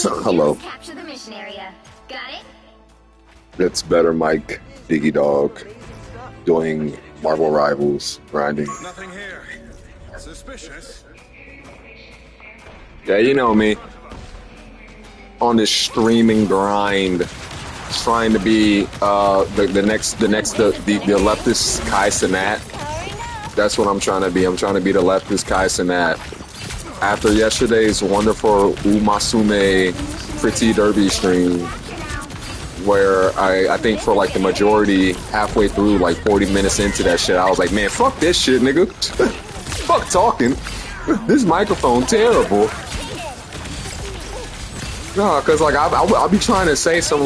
Hello. Capture the mission area. Got it? It's better, Mike, Diggy Dog, doing Marvel Rivals, grinding. Nothing here. Suspicious. Yeah, you know me. On this streaming grind, trying to be the leftist Kai Cenat. That's what I'm trying to be. I'm trying to be the leftist Kai Cenat. After yesterday's wonderful Umasume Pretty Derby stream, where I think for like the majority, halfway through, like 40 minutes into that shit, I was like, man, fuck this shit, nigga. Fuck talking. This microphone terrible. No, cause like I'll be trying to say some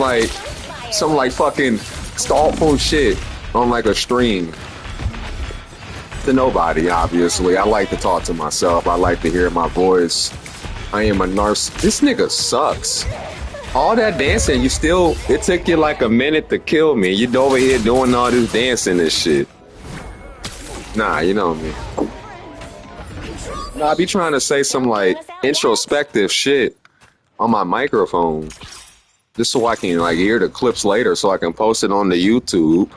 fucking thoughtful shit on like a stream to nobody. Obviously, I like to talk to myself. I like to hear my voice. I am a narcissist. This nigga sucks. All that dancing, it took you like a minute to kill me. You over here doing all this dancing and shit. Nah, you know me. Nah, I be trying to say some like introspective shit on my microphone, just so I can like hear the clips later, so I can post it on the YouTube,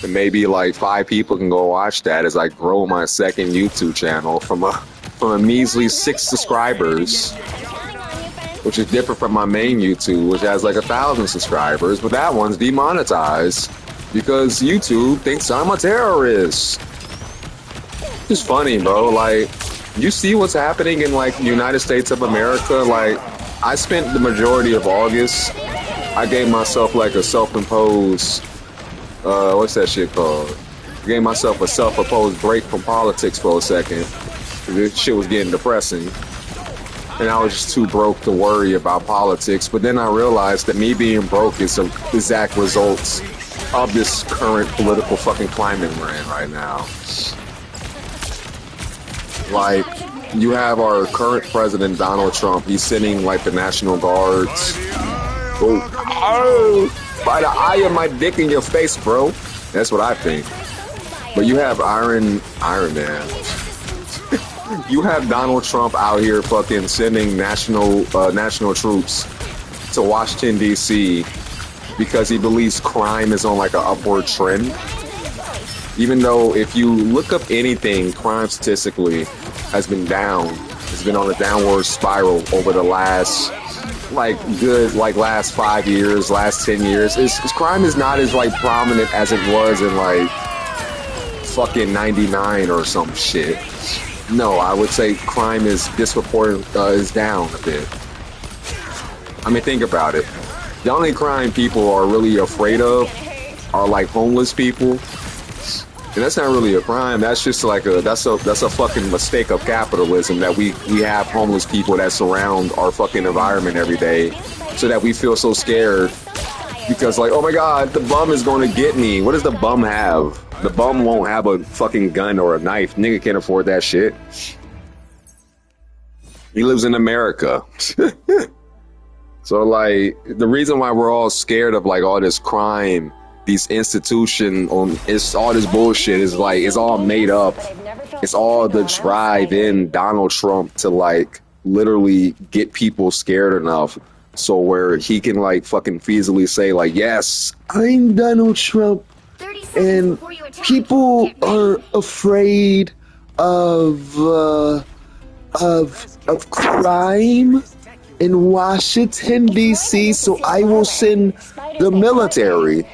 and maybe like 5 people can go watch that as I grow my second YouTube channel from a measly 6 subscribers, which is different from my main YouTube, which has like 1,000 subscribers, but that one's demonetized because YouTube thinks I'm a terrorist. It's funny, bro. Like, you see what's happening in like the United States of America? Like, I spent the majority of August, I gave myself like a self-imposed, what's that shit called? I gave myself a self-imposed break from politics for a second. This shit was getting depressing. And I was just too broke to worry about politics. But then I realized that me being broke is the exact results of this current political fucking climate we're in right now. Like, you have our current president, Donald Trump. He's sending, like, the National Guards. By the eye of my dick in your face, bro. That's what I think. But you have Iron Man. You have Donald Trump out here fucking sending national troops to Washington, D.C. because he believes crime is on, like, an upward trend. Even though if you look up anything, crime statistically has been down. It's been on a downward spiral over the last, last 5 years, last 10 years. Crime is not as, like, prominent as it was in, like, fucking 99 or some shit. No, I would say crime is is down a bit. I mean, think about it. The only crime people are really afraid of are, like, homeless people. And that's not really a crime. That's just like that's a fucking mistake of capitalism that we have homeless people that surround our fucking environment every day, so that we feel so scared because, like, oh my god, the bum is going to get me. What does the bum have? The bum won't have a fucking gun or a knife. Nigga can't afford that shit. He lives in America. So, like, the reason why we're all scared of, like, all this crime, these it's all this bullshit is like, it's all made up. It's all the drive in Donald Trump to, like, literally get people scared enough so where he can, like, fucking feasibly say, like, yes, I'm Donald Trump and people are afraid of crime in Washington, D.C., so I will send the military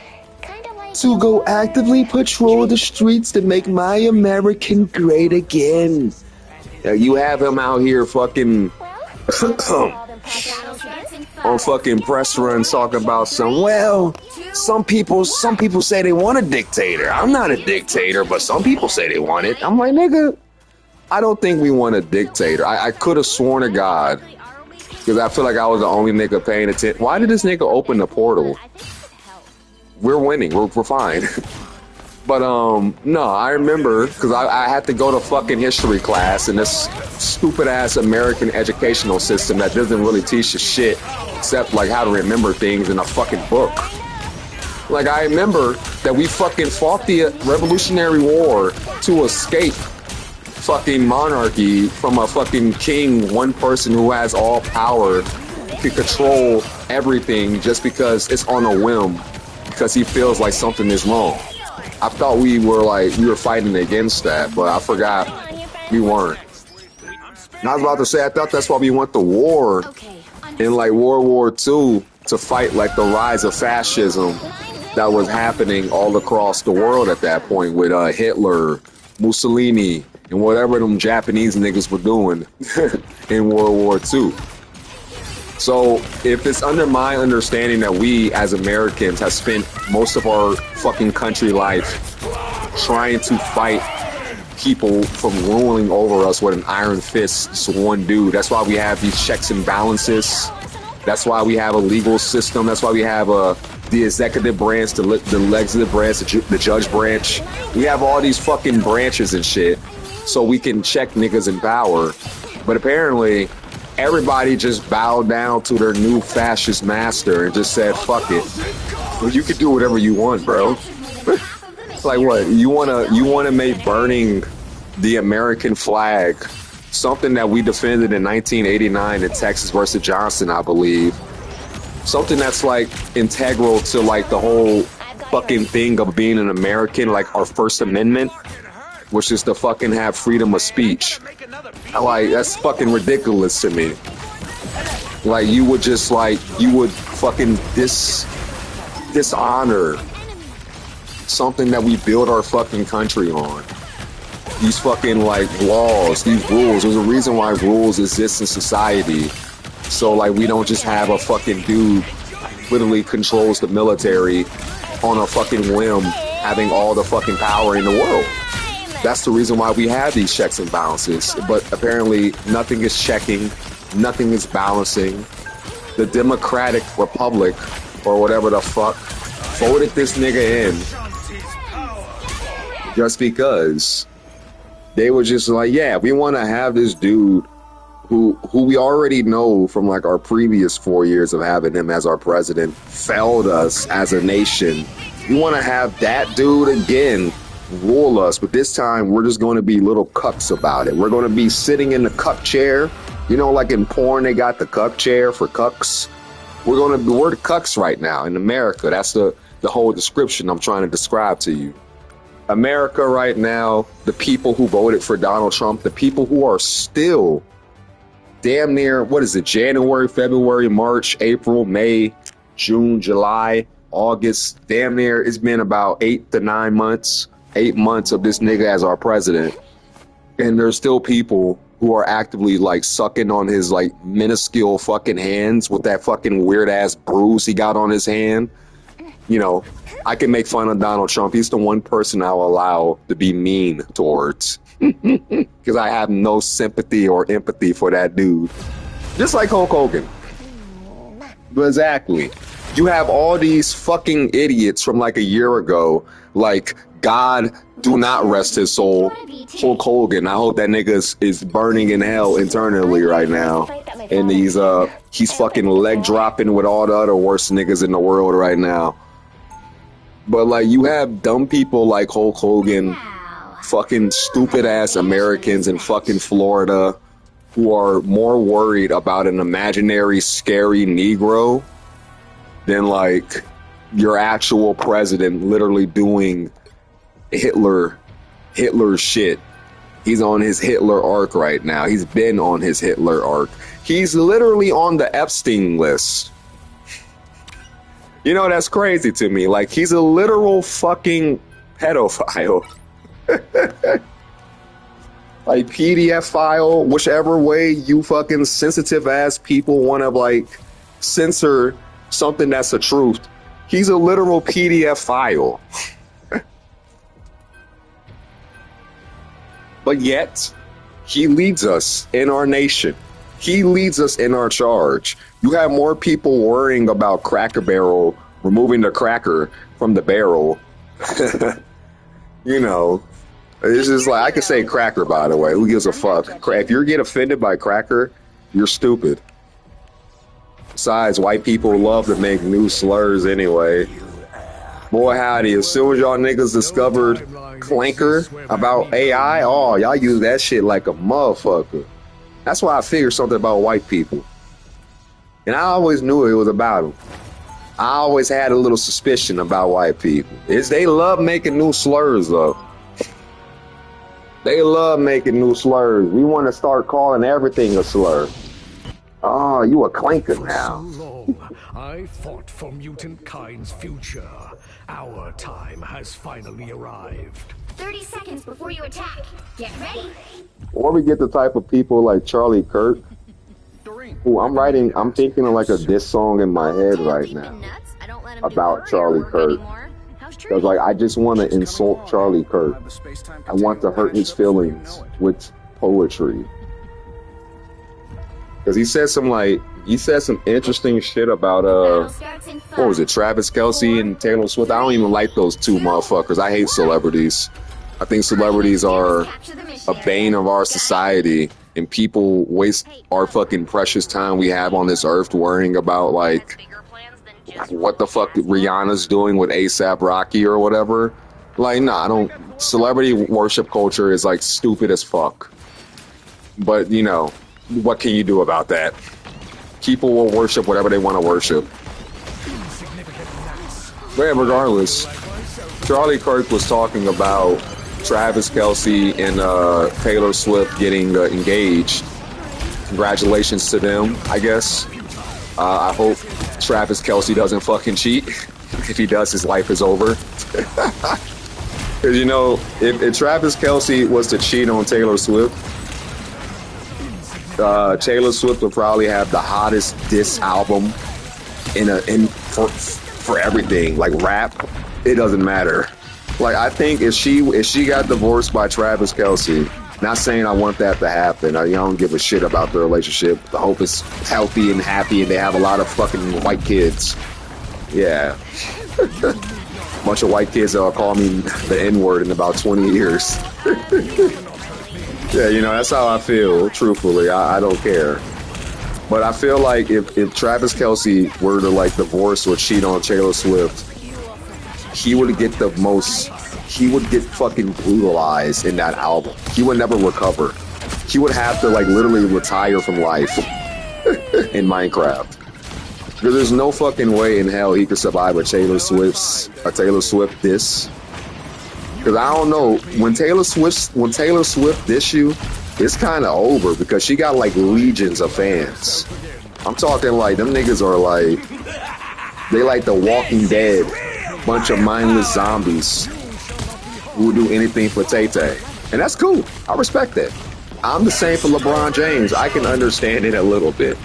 to go actively patrol the streets to make my American great again. You have him out here fucking on fucking press runs talking about some people say they want a dictator. I'm not a dictator, but some people say they want it. I'm like, nigga, I don't think we want a dictator. I could have sworn to God, because I feel like I was the only nigga paying attention. Why did this nigga open the portal? We're winning. We're fine. But, no, I remember, because I had to go to fucking history class in this stupid-ass American educational system that doesn't really teach you shit except, like, how to remember things in a fucking book. Like, I remember that we fucking fought the Revolutionary War to escape fucking monarchy from a fucking king, one person who has all power can control everything just because it's on a whim, because he feels like something is wrong. I thought we were fighting against that, but I forgot we weren't. And I was about to say, I thought that's why we went to war in like World War II, to fight like the rise of fascism that was happening all across the world at that point with Hitler, Mussolini, and whatever them Japanese niggas were doing in World War II. So if it's under my understanding that we as Americans have spent most of our fucking country life trying to fight people from ruling over us with an iron fist, just one dude. That's why we have these checks and balances. That's why we have a legal system. That's why we have the executive branch, the legislative branch, the judge branch. We have all these fucking branches and shit so we can check niggas in power. But apparently, everybody just bowed down to their new fascist master and just said, fuck it. Well, you can do whatever you want, bro. It's like, what? You wanna make burning the American flag something that we defended in 1989 in Texas versus Johnson, I believe. Something that's like integral to like the whole fucking thing of being an American, like our First Amendment, which is to fucking have freedom of speech. Like, that's fucking ridiculous to me. Like, you would fucking dishonor something that we build our fucking country on. These fucking like laws, these rules. There's a reason why rules exist in society. So like we don't just have a fucking dude literally controls the military on a fucking whim, having all the fucking power in the world. That's the reason why we have these checks and balances. But apparently nothing is checking, nothing is balancing. The Democratic Republic, or whatever the fuck, voted this nigga in just because they were just like, yeah, we want to have this dude who we already know from like our previous 4 years of having him as our president failed us as a nation. We want to have that dude again rule us, but this time we're just going to be little cucks about it. We're going to be sitting in the cuck chair. You know, like in porn, they got the cuck chair for cucks. We're the cucks right now in America. That's the whole description I'm trying to describe to you. America right now, the people who voted for Donald Trump, the people who are still damn near, what is it, January, February, March, April, May, June, July, August, damn near, it's been about 8 to 9 months, 8 months of this nigga as our president. And there's still people who are actively like sucking on his like minuscule fucking hands with that fucking weird ass bruise he got on his hand. You know, I can make fun of Donald Trump. He's the one person I'll allow to be mean towards. Because I have no sympathy or empathy for that dude. Just like Hulk Hogan. Exactly. You have all these fucking idiots from like a year ago, like, God, do not rest his soul, Hulk Hogan. I hope that nigga is burning in hell internally right now. And he's fucking leg dropping with all the other worst niggas in the world right now. But like, you have dumb people like Hulk Hogan, fucking stupid ass Americans in fucking Florida who are more worried about an imaginary scary Negro than like your actual president literally doing Hitler shit. He's on his Hitler arc right now. He's been on his Hitler arc. He's literally on the Epstein list. You know, that's crazy to me. Like, he's a literal fucking pedophile. Like, PDF file, whichever way you fucking sensitive ass people want to like censor something that's the truth. He's a literal PDF file. But yet, he leads us in our nation. He leads us in our charge. You have more people worrying about Cracker Barrel removing the cracker from the barrel. You know, it's just like, I could say cracker, by the way. Who gives a fuck? If you get offended by cracker, you're stupid. Besides, white people love to make new slurs anyway. Boy, howdy, as soon as y'all niggas discovered Clanker about AI, oh, y'all use that shit like a motherfucker. That's why I figured something about white people. And I always knew it was about them. I always had a little suspicion about white people. They love making new slurs up. They love making new slurs. We want to start calling everything a slur. Oh, you a clanker now. So long, I fought for mutant kind's future. Our time has finally arrived. 30 seconds before you attack. Get ready. Or we get the type of people like Charlie Kirk, who I'm thinking of like a diss song in my head right now about Charlie Kirk. Because like I just want to insult Charlie Kirk. I want to hurt his feelings with poetry. Because he said some interesting shit about what was it, Travis Kelce and Taylor Swift. I don't even like those two motherfuckers. I hate celebrities. I think celebrities are a bane of our society, and people waste our fucking precious time we have on this earth worrying about like what the fuck Rihanna's doing with ASAP Rocky or whatever. Like, nah, I don't. Celebrity worship culture is like stupid as fuck. But you know, what can you do about that? People will worship whatever they want to worship. But regardless, Charlie Kirk was talking about Travis Kelce and Taylor Swift getting engaged. Congratulations to them, I guess. I hope Travis Kelce doesn't fucking cheat. If he does, his life is over. Because, you know, if Travis Kelce was to cheat on Taylor Swift, Taylor Swift would probably have the hottest diss album for everything, like rap. It doesn't matter. Like, I think if she got divorced by Travis Kelce, not saying I want that to happen. I don't give a shit about the relationship. I hope it's healthy and happy and they have a lot of fucking white kids. Yeah. Bunch of white kids that'll call me the N-word in about 20 years. Yeah, you know, that's how I feel, truthfully. I don't care. But I feel like if Travis Kelce were to, like, divorce or cheat on Taylor Swift, he would get fucking brutalized in that album. He would never recover. He would have to, like, literally retire from life in Minecraft. Because there's no fucking way in hell he could survive a Taylor Swift diss. Because I don't know, when Taylor Swift diss you, it's kind of over because she got like legions of fans. I'm talking like them niggas are like, they like the Walking Dead, bunch of mindless zombies who will do anything for Tay-Tay. And that's cool. I respect that. I'm the same for LeBron James. I can understand it a little bit.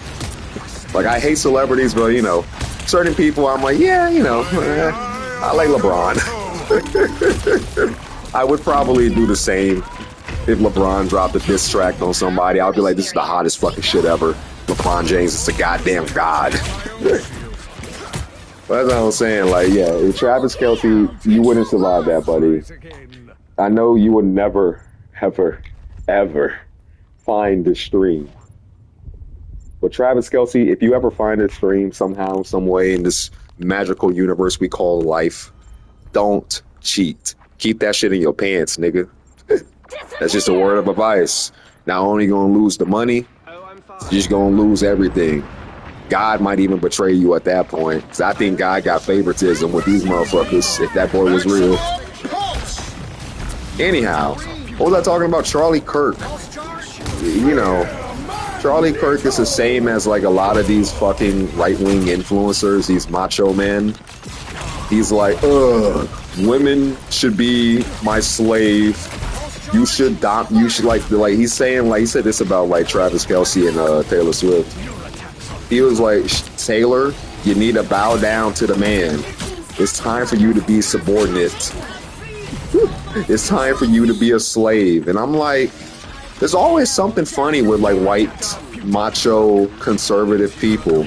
Like, I hate celebrities, but you know, certain people I'm like, yeah, you know, I like LeBron. I would probably do the same if LeBron dropped a diss track on somebody. I'll be like, this is the hottest fucking shit ever. LeBron James is a goddamn god. But that's what I'm saying. Like, yeah, if Travis Kelce, you wouldn't survive that, buddy. I know you would never, ever find the stream. But Travis Kelce, if you ever find this stream somehow, some way in this magical universe we call life, don't cheat. Keep that shit in your pants, nigga. That's just a word of advice. Not only gonna lose the money, you're just gonna lose everything. God might even betray you at that point. Cause I think God got favoritism with these motherfuckers if that boy was real. Anyhow, what was I talking about? Charlie Kirk. You know, Charlie Kirk is the same as like a lot of these fucking right-wing influencers, these macho men. He's like, women should be my slave. You should like he's saying, like he said this about like Travis Kelce and Taylor Swift. He was like, Taylor, you need to bow down to the man. It's time for you to be subordinate. It's time for you to be a slave. And I'm like, there's always something funny with like white, macho, conservative people.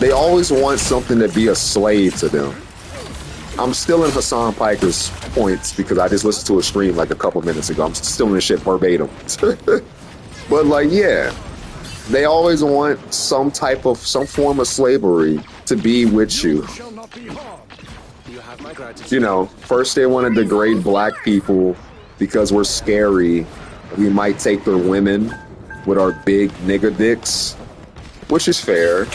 They always want something to be a slave to them. I'm still in Hassan Piker's points because I just listened to a stream like a couple minutes ago. I'm still in this shit verbatim. But like, yeah, they always want some form of slavery to be with you. You know, first they want to degrade black people because we're scary. We might take their women with our big nigga dicks, which is fair.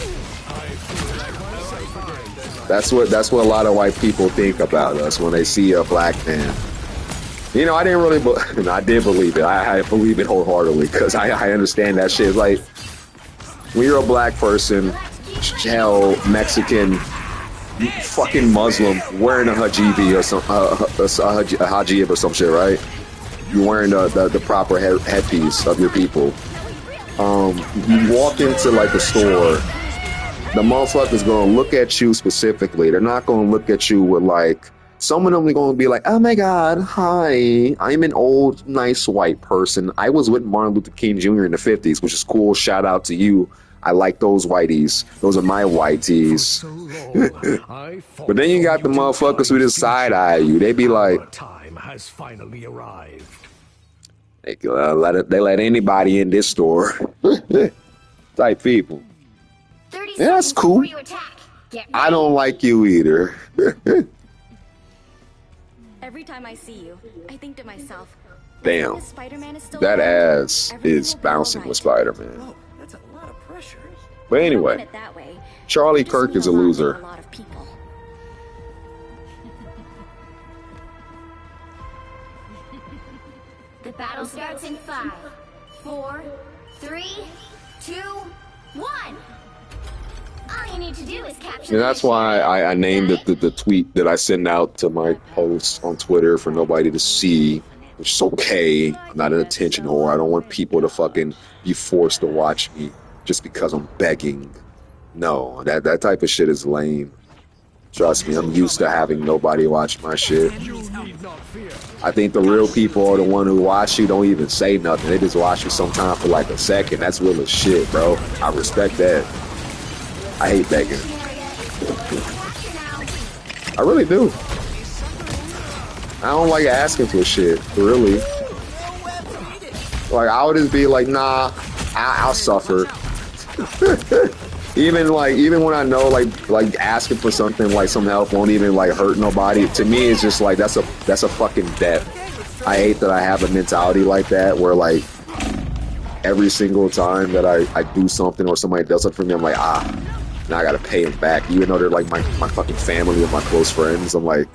That's what a lot of white people think about us when they see a black man. You know, I didn't really, I did believe it. I believe it wholeheartedly because I understand that shit. Like, when you're a black person, hell, Mexican, fucking Muslim, wearing a hijabi or some, a hijab or some shit, right? You're wearing the proper headpiece of your people. You walk into like a store, the motherfucker's gonna look at you specifically. They're not gonna look at you with like, some of them are gonna be like, oh my God, hi, I'm an old, nice white person. I was with Martin Luther King Jr. in the 50s, which is cool. Shout out to you. I like those whiteys. Those are my whiteys. But then you got the motherfuckers who just side eye you. They be like, time has finally arrived. They let anybody in this store. Type people. 30 Yeah, that's seconds cool. before you attack. Get I ready. don't like you either. Every time I see you, I think to myself, Damn. if Spider-Man is still That around, ass everything is will be bouncing alright. with Spider-Man. Whoa, that's a lot of pressure. But You don't mean anyway, it that way. Charlie You just Kirk mean is a lot to loser. a lot of people. The battle starts in 5, 4, 3, 2, 1. All you need to do is capture. And that's why I named it the tweet that I send out to my posts on Twitter for nobody to see, which is okay. I'm not an attention whore. I don't want people to fucking be forced to watch me just because I'm begging. No, that type of shit is lame. Trust me, I'm used to having nobody watch my shit. I think the real people are the one who watch you don't even say nothing. They just watch you sometime for like a second. That's real as shit, bro. I respect that. I hate begging. I really do. I don't like asking for shit, really. Like, I would just be like, nah, I'll suffer. Even when I know like asking for something, like some help won't even like hurt nobody. To me, it's just like that's a fucking debt. I hate that I have a mentality like that where like every single time that I do something or somebody does something for me, I'm like, now I gotta pay them back, even though they're like my fucking family or my close friends. I'm like,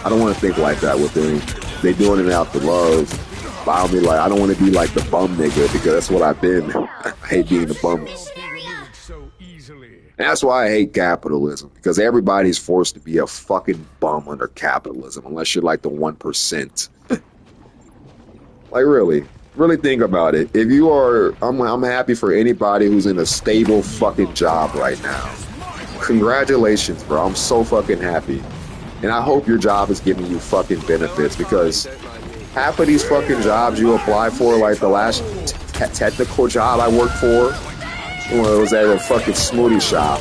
I don't want to think like that with them. They doing it out for love. But I'll be like, I don't want to be like the bum nigga because that's what I've been. I hate being the bum. And that's why I hate capitalism, because everybody's forced to be a fucking bum under capitalism, unless you're like the 1%. Like, really think about it. If you are, I'm happy for anybody who's in a stable fucking job right now. Congratulations, bro. I'm so fucking happy. And I hope your job is giving you fucking benefits, because half of these fucking jobs you apply for, like the last technical job I worked for, well, it was at a fucking smoothie shop.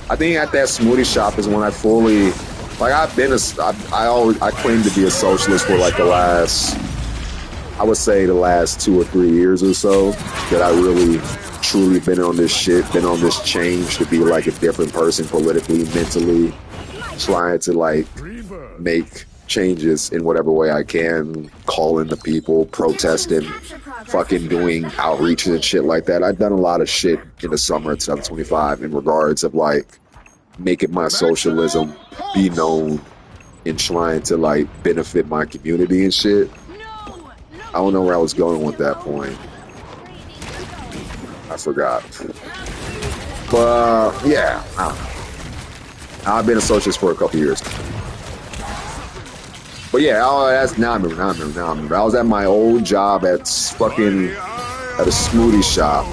I think at that smoothie shop is when I fully, like, I claim to be a socialist for like the last 2 or 3 years or so, that I really truly been on this shit, been on this change to be like a different person politically, mentally, trying to like make changes in whatever way I can, calling the people, protesting, fucking doing outreach and shit like that. I've done a lot of shit in the summer of 725 in regards of like making my socialism be known and trying to like benefit my community and shit. I don't know where I was going with that point. I forgot. But yeah, I don't know. I've been a socialist for a couple years. But yeah, now I remember. I was at my old job at a smoothie shop.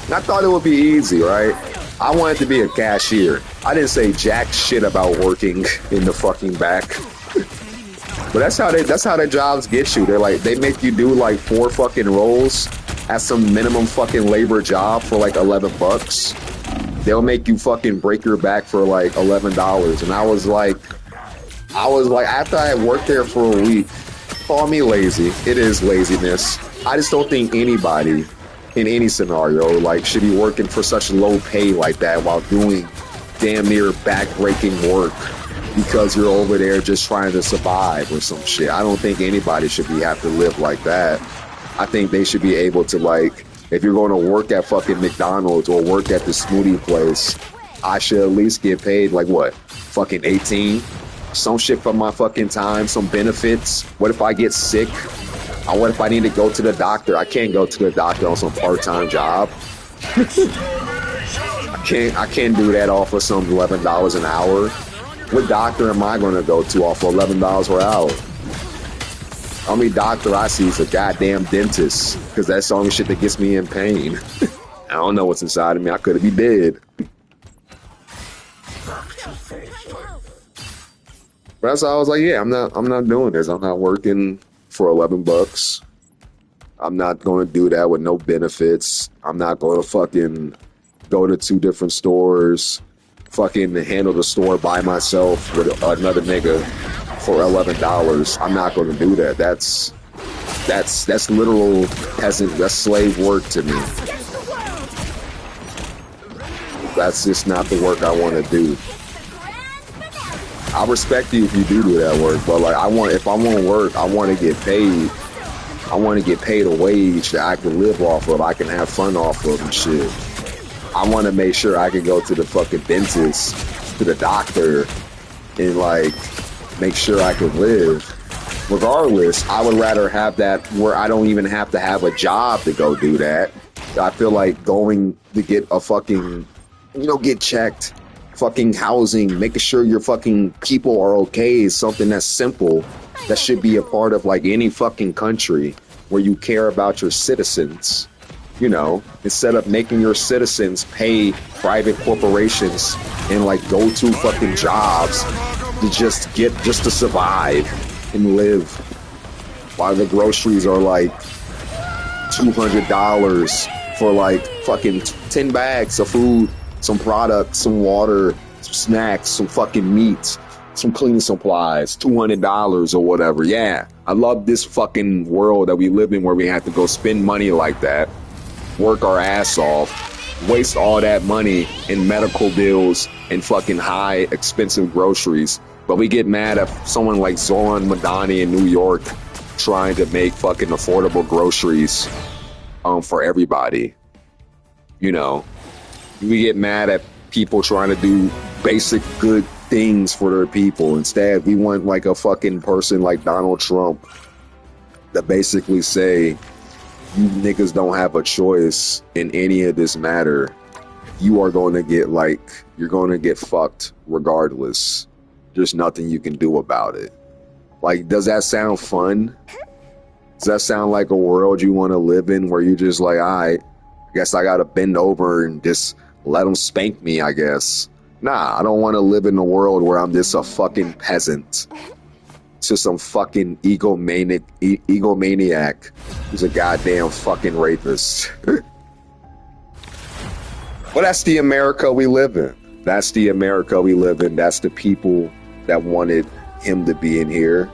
And I thought it would be easy, right? I wanted to be a cashier. I didn't say jack shit about working in the fucking back. But that's how their jobs get you. They make you do like 4 fucking rolls at some minimum fucking labor job for like $11. They'll make you fucking break your back for like $11. And I was like, after I had worked there for a week, call me lazy. It is laziness. I just don't think anybody in any scenario like should be working for such low pay like that while doing damn near back-breaking work because you're over there just trying to survive or some shit. I don't think anybody should have to live like that. I think they should be able to, like, if you're going to work at fucking McDonald's or work at the smoothie place, I should at least get paid like what? Fucking 18? Some shit for my fucking time, some benefits. What if I get sick? Or what if I need to go to the doctor? I can't go to the doctor on some part-time job. I can't do that off of some $11 an hour. What doctor am I gonna go to off of $11 per hour? Only doctor I see is a goddamn dentist, because that's the only shit that gets me in pain. I don't know what's inside of me. I could be dead. But that's why I was like, yeah, I'm not doing this. I'm not working for $11. I'm not going to do that with no benefits. I'm not going to fucking go to 2 different stores, fucking handle the store by myself with another nigga for $11. I'm not going to do that. That's literal peasant. That's slave work to me. That's just not the work I want to do. I respect you if you do that work, but like if I want to work, I want to get paid. I want to get paid a wage that I can live off of, I can have fun off of and shit. I want to make sure I can go to the fucking dentist, to the doctor, and like make sure I can live. Regardless, I would rather have that where I don't even have to have a job to go do that. I feel like going to get a fucking, get checked, fucking housing, making sure your fucking people are okay is something that's simple. That should be a part of like any fucking country where you care about your citizens. Instead of making your citizens pay private corporations and like go to fucking jobs to just to survive and live, while the groceries are like $200 for like fucking 10 bags of food, some products, some water, some snacks, some fucking meat, some cleaning supplies, $200 or whatever. Yeah, I love this fucking world that we live in where we have to go spend money like that, work our ass off, waste all that money in medical bills and fucking high expensive groceries. But we get mad at someone like Zoran Madani in New York trying to make fucking affordable groceries for everybody. We get mad at people trying to do basic good things for their people. Instead, we want like a fucking person like Donald Trump that basically say, you niggas don't have a choice in any of this matter. You are going to you're going to get fucked regardless. There's nothing you can do about it. Like, does that sound fun? Does that sound like a world you want to live in where you're just like, I guess I got to bend over and just let them spank me, I guess. Nah, I don't want to live in a world where I'm just a fucking peasant to some fucking egomaniac who's a goddamn fucking rapist. Well, that's the America we live in. That's the America we live in. That's the people that wanted him to be in here.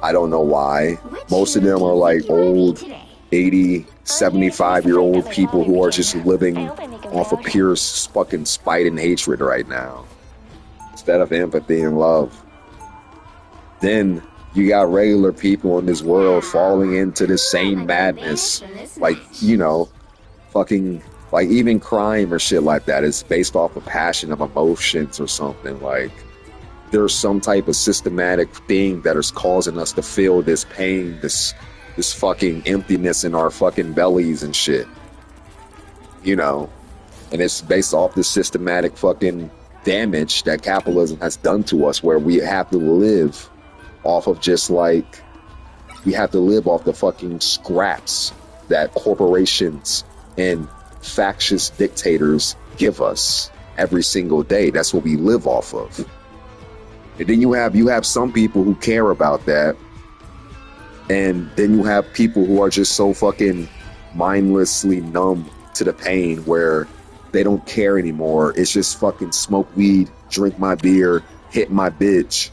I don't know why. Most of them are like old 80, 75-year-old people who are just living off of pure fucking spite and hatred right now, instead of empathy and love. Then you got regular people in this world falling into the same madness. Like, fucking, like even crime or shit like that is based off of passion of emotions or something. Like, there's some type of systematic thing that is causing us to feel this pain, this fucking emptiness in our fucking bellies and shit. And it's based off this systematic fucking damage that capitalism has done to us, where we have to live off of we have to live off the fucking scraps that corporations and factious dictators give us every single day. That's what we live off of. And then you have some people who care about that. And then you have people who are just so fucking mindlessly numb to the pain where they don't care anymore. It's just fucking smoke weed, drink my beer, hit my bitch.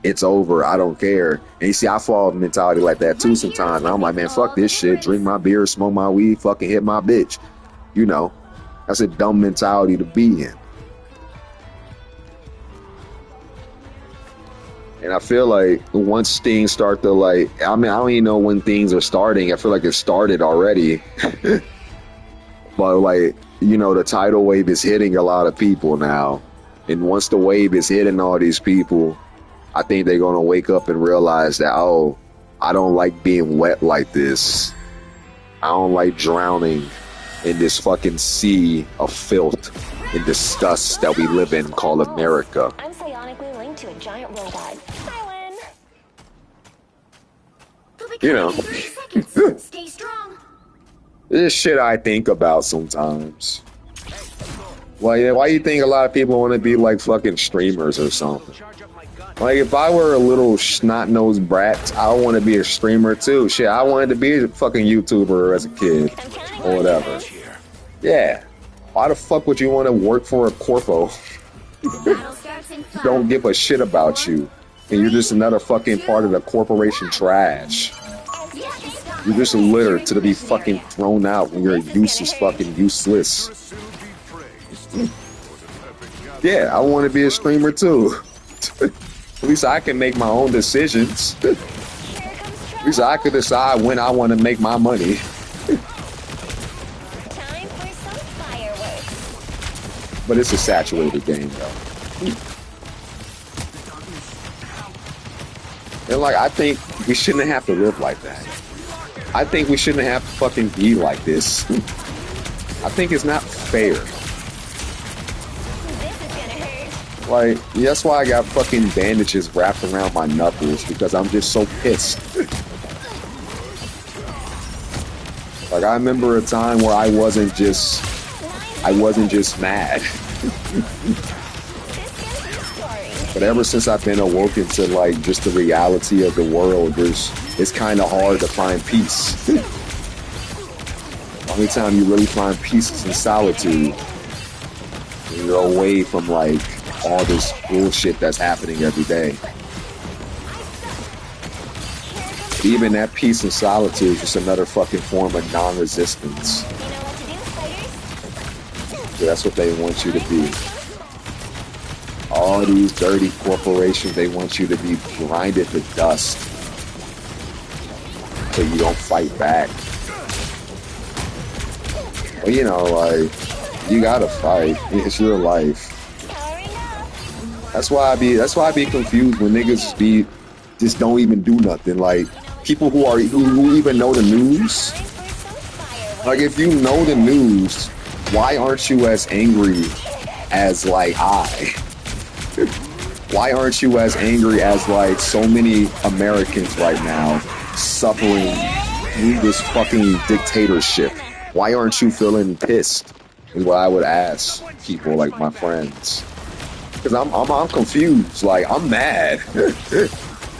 It's over. I don't care. And you see, I fall in mentality like that too sometimes. I'm like, man, fuck this shit. Drink my beer, smoke my weed, fucking hit my bitch. That's a dumb mentality to be in. And I feel like once things start to I don't even know when things are starting. I feel like it started already. But you know, the tidal wave is hitting a lot of people now. And once the wave is hitting all these people, I think they're going to wake up and realize that, oh, I don't like being wet like this. I don't like drowning in this fucking sea of filth and disgust that we live in called America. I'm psionically linked to a giant robot. I win. You know. 30 seconds. Stay strong. This shit I think about sometimes. Why you think a lot of people want to be like fucking streamers or something? Like, if I were a little snot-nosed brat, I want to be a streamer too. Shit, I wanted to be a fucking YouTuber as a kid or whatever. Yeah. Why the fuck would you want to work for a corpo? Don't give a shit about you. And you're just another fucking part of the corporation trash. You're just a litter to be fucking thrown out when you're useless, fucking useless. Yeah, I want to be a streamer too. At least I can make my own decisions. At least I could decide when I want to make my money. Time for some fireworks. But it's a saturated game, though. And like, I think we shouldn't have to live like that. I think we shouldn't have to fucking be like this. I think it's not fair. Like, that's why I got fucking bandages wrapped around my knuckles, because I'm just so pissed. Like, I remember a time where I wasn't just mad. But ever since I've been awoken to like just the reality of the world, it's kind of hard to find peace. The only time you really find peace is in solitude. When you're away from like all this bullshit that's happening every day. Even that peace and solitude is just another fucking form of non-resistance. So that's what they want you to be. All these dirty corporations, they want you to be grinded to dust so you don't fight back. Well, you know, like, you gotta fight. It's your life. That's why I be confused when niggas just don't even do nothing. Like, people who even know the news. Like, if you know the news, why aren't you as angry as like I? Why aren't you as angry as like so many Americans right now suffering through this fucking dictatorship? Why aren't you feeling pissed? Is what I would ask people, like my friends. Because I'm confused. Like, I'm mad.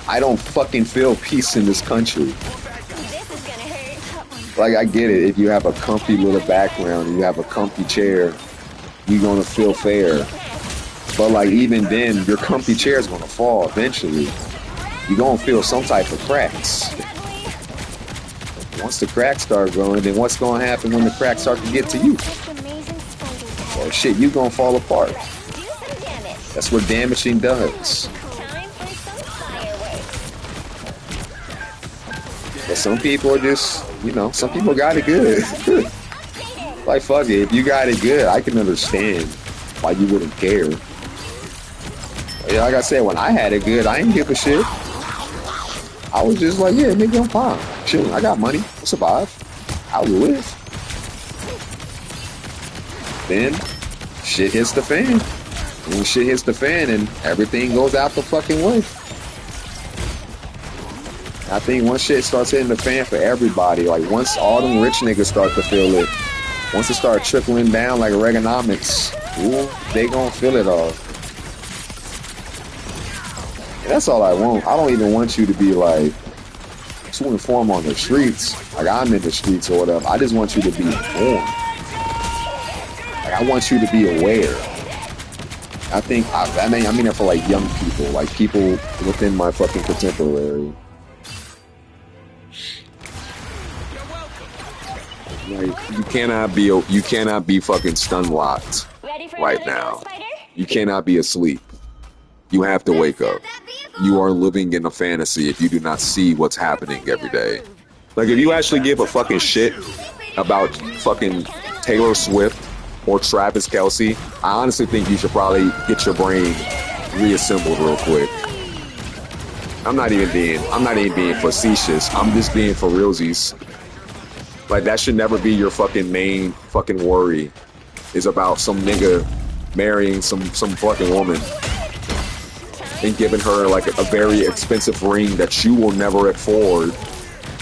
I don't fucking feel peace in this country. Like, I get it. If you have a comfy little background and you have a comfy chair, you're gonna feel fair. But like, even then, your comfy chair is gonna fall eventually. You're gonna feel some type of cracks. Once the cracks start going, then what's gonna happen when the cracks start to get to you? Well, shit, you're gonna fall apart. That's what damaging does. But some people are just, you know, some people got it good. Like, fuck it, if you got it good, I can understand why you wouldn't care. Yeah, like I said, when I had it good, I didn't give a shit. I was just like, yeah, nigga, I'm fine. Shit, I got money. I'll survive. I'll live. Then, shit hits the fan. When shit hits the fan and everything goes out the fucking way. I think once shit starts hitting the fan for everybody, like once all them rich niggas start to feel it, once it starts trickling down like Reaganomics, ooh, they gonna feel it all. And that's all I want. I don't even want you to be like too informed on the streets, like I'm in the streets or whatever. I just want you to be informed. Like, I want you to be aware. I mean it for like young people, like people within my fucking contemporary. Like, you cannot be fucking stun locked right now. You cannot be asleep. You have to wake up. You are living in a fantasy if you do not see what's happening every day. Like, if you actually give a fucking shit about fucking Taylor Swift or Travis Kelce, I honestly think you should probably get your brain reassembled real quick. I'm not even being facetious. I'm just being for realsies. Like, that should never be your fucking main fucking worry, is about some nigga marrying some fucking woman and giving her like a very expensive ring that you will never afford.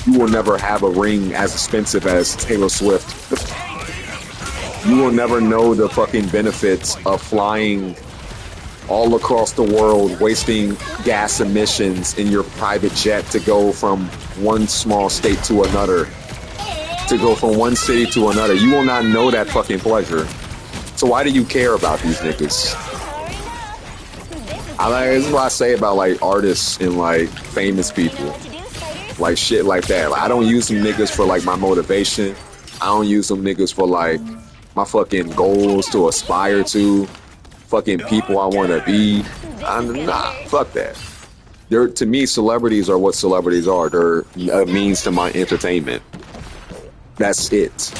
You will never have a ring as expensive as Taylor Swift. You will never know the fucking benefits of flying all across the world, wasting gas emissions in your private jet to go from one small state to another, to go from one city to another. You will not know that fucking pleasure. So why do you care about these niggas? This is what I say about like artists and like famous people, like shit like that. Like, I don't use them niggas for like my motivation. I don't use them niggas for like my fucking goals to aspire to, fucking people I want to be. Nah, fuck that. To me, celebrities are what celebrities are. They're a means to my entertainment. That's it.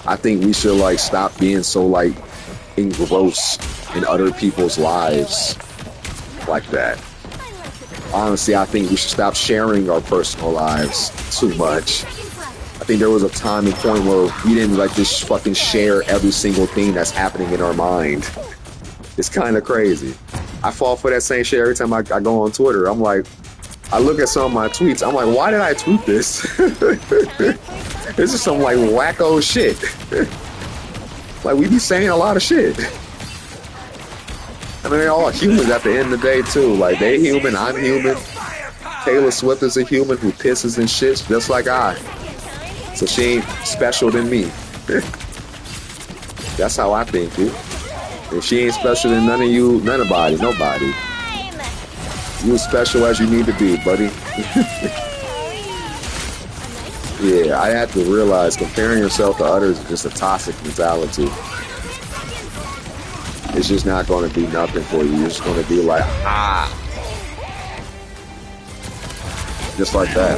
I think we should like stop being so like engrossed in other people's lives like that. Honestly, I think we should stop sharing our personal lives too much. I think there was a time and point where we didn't like just fucking share every single thing that's happening in our mind. It's kind of crazy. I fall for that same shit every time I go on Twitter. I'm like, I look at some of my tweets. I'm like, why did I tweet this? This is some like wacko shit. Like, we be saying a lot of shit. I mean, they're all humans at the end of the day, too. Like, they human, I'm human. Taylor Swift is a human who pisses and shits just like I. So she ain't special than me. That's how I think, dude. If she ain't special than none of you, nobody. You as special as you need to be, buddy. Yeah, I had to realize comparing yourself to others is just a toxic mentality. It's just not going to do nothing for you. You're just going to be like, just like that.